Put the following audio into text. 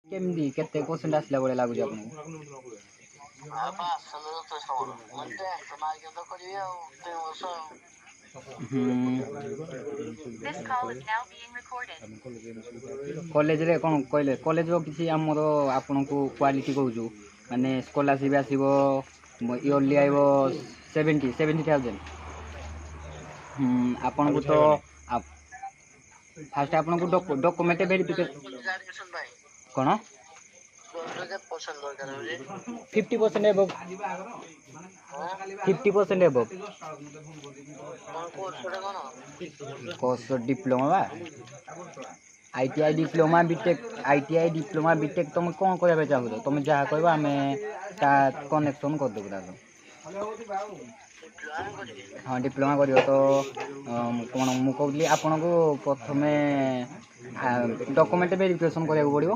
କେମିତି କେତେ ପରସେଣ୍ଟ ଆସିଲା ଭଳିଆ ଲାଗୁଛି ଆପଣଙ୍କୁ? କଲେଜରେ କ'ଣ କହିଲେ କଲେଜର କିଛି ଆମର ଆପଣଙ୍କୁ କ୍ୱାଲିଟି କହୁଛୁ ମାନେ ସ୍କଲାରସିପ୍ ଆସିବ ଇୟର୍ଲି ଆସିବ 70,000। ଆପଣଙ୍କୁ ତ ଫାଷ୍ଟ ଆପଣଙ୍କୁ ଡକୁମେଣ୍ଟ ଭେରିଫିକେସନ୍ କ'ଣ 50% ଏବଭ୍ 50% ଏବଭ୍ କୋର୍ସ ଡିପ୍ଲୋମା ବା ITI ଡିପ୍ଲୋମା ବିଟେକ୍ ତୁମେ କ'ଣ କରିବା ପାଇଁ ଚାହୁଁଛ? ତୁମେ ଯାହା କହିବ ଆମେ ତା କନେକ୍ସନ୍ କରିଦେବୁ ତାକୁ। ହଁ ଡିପ୍ଲୋମା କରିବ ତ କ'ଣ ମୁଁ କହୁଥିଲି ଆପଣଙ୍କୁ ପ୍ରଥମେ ଡକୁମେଣ୍ଟ ଭେରିଫିକେସନ୍ କରିବାକୁ ପଡ଼ିବ।